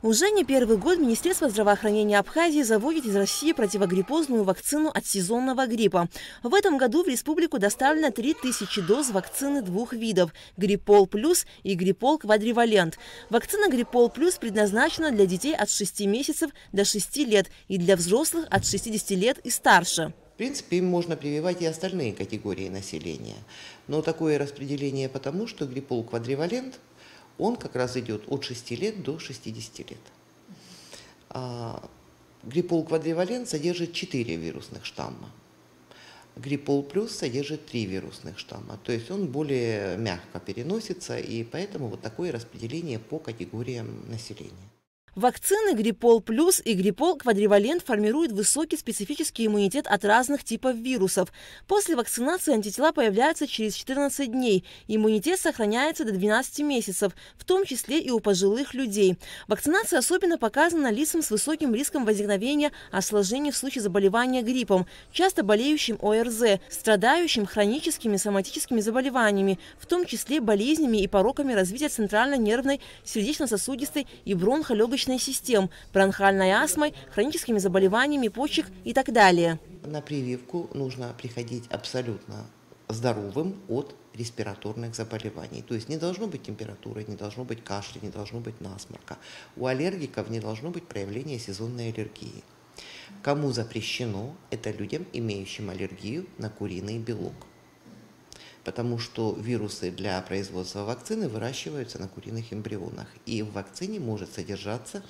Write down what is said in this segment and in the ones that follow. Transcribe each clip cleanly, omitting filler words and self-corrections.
Уже не первый год Министерство здравоохранения Абхазии заводит из России противогриппозную вакцину от сезонного гриппа. В этом году в республику доставлено 3000 доз вакцины двух видов – Гриппол Плюс и Гриппол Квадривалент. Вакцина Гриппол Плюс предназначена для детей от 6 месяцев до 6 лет и для взрослых от 60 лет и старше. В принципе, им можно прививать и остальные категории населения. Но такое распределение потому, что Гриппол Квадривалент, он как раз идет от 6 лет до 60 лет. Гриппол Квадривалент содержит 4 вирусных штамма. Гриппол Плюс содержит 3 вирусных штамма. То есть он более мягко переносится, и поэтому вот такое распределение по категориям населения. Вакцины Гриппол Плюс и Гриппол Квадривалент формируют высокий специфический иммунитет от разных типов вирусов. После вакцинации антитела появляются через 14 дней. Иммунитет сохраняется до 12 месяцев, в том числе и у пожилых людей. Вакцинация особенно показана лицам с высоким риском возникновения осложнений в случае заболевания гриппом, часто болеющим ОРЗ, страдающим хроническими соматическими заболеваниями, в том числе болезнями и пороками развития центрально-нервной, сердечно-сосудистой и бронхолегочной систем, бронхиальной астмой, хроническими заболеваниями почек и так далее. На прививку нужно приходить абсолютно здоровым от респираторных заболеваний. То есть не должно быть температуры, не должно быть кашля, не должно быть насморка. У аллергиков не должно быть проявления сезонной аллергии. Кому запрещено? Это людям, имеющим аллергию на куриный белок. Потому что вирусы для производства вакцины выращиваются на куриных эмбрионах. И в вакцине может содержаться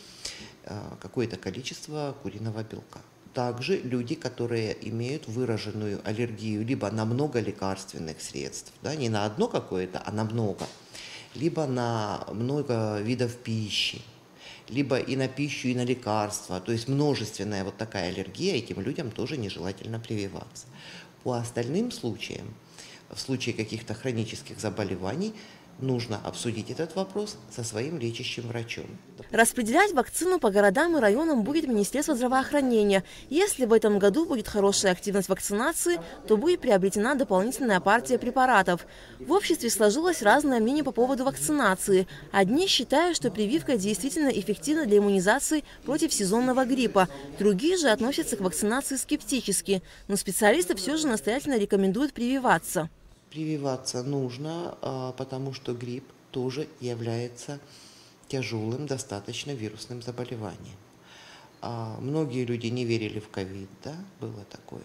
какое-то количество куриного белка. Также люди, которые имеют выраженную аллергию либо на много лекарственных средств, да, не на одно какое-то, а на много, либо на много видов пищи, либо и на пищу, и на лекарства. То есть множественная вот такая аллергия, этим людям тоже нежелательно прививаться. По остальным случаям, в случае каких-то хронических заболеваний, нужно обсудить этот вопрос со своим лечащим врачом. Распределять вакцину по городам и районам будет Министерство здравоохранения. Если в этом году будет хорошая активность вакцинации, то будет приобретена дополнительная партия препаратов. В обществе сложилось разное мнение по поводу вакцинации. Одни считают, что прививка действительно эффективна для иммунизации против сезонного гриппа. Другие же относятся к вакцинации скептически. Но специалисты все же настоятельно рекомендуют прививаться. Прививаться нужно, потому что грипп тоже является тяжелым достаточно вирусным заболеванием. Многие люди не верили в ковид, да, было такое.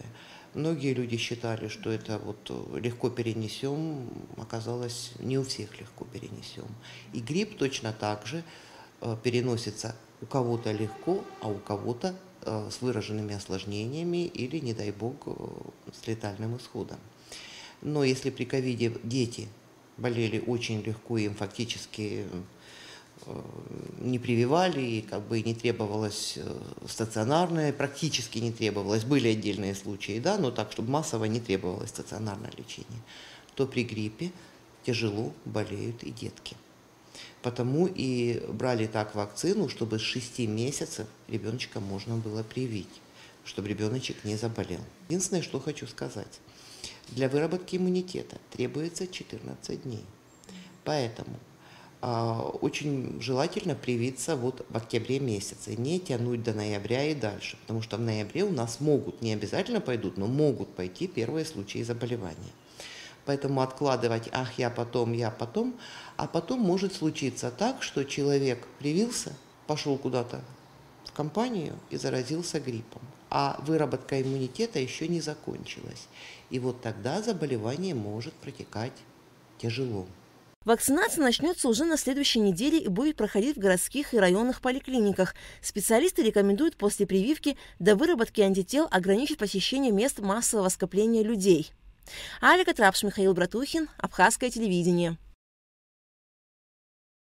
Многие люди считали, что это вот легко перенесем, оказалось, не у всех легко перенесем. И грипп точно так же переносится у кого-то легко, а у кого-то с выраженными осложнениями или, не дай бог, с летальным исходом. Но если при ковиде дети болели очень легко, им фактически не прививали, и как бы не требовалось стационарное, практически не требовалось, были отдельные случаи, да, но так, чтобы массово не требовалось стационарное лечение, то при гриппе тяжело болеют и детки. Потому и брали так вакцину, чтобы с 6 месяцев ребеночка можно было привить, чтобы ребеночек не заболел. Единственное, что хочу сказать. Для выработки иммунитета требуется 14 дней. Поэтому очень желательно привиться вот в октябре месяце, не тянуть до ноября и дальше, потому что в ноябре у нас могут, не обязательно пойдут, но могут пойти первые случаи заболевания. Поэтому откладывать я потом, а потом может случиться так, что человек привился, пошел куда-то в компанию и заразился гриппом. А выработка иммунитета еще не закончилась. И вот тогда заболевание может протекать тяжело. Вакцинация начнется уже на следующей неделе и будет проходить в городских и районных поликлиниках. Специалисты рекомендуют после прививки до выработки антител ограничить посещение мест массового скопления людей. Алика Трапш, Михаил Братухин, Абхазское телевидение.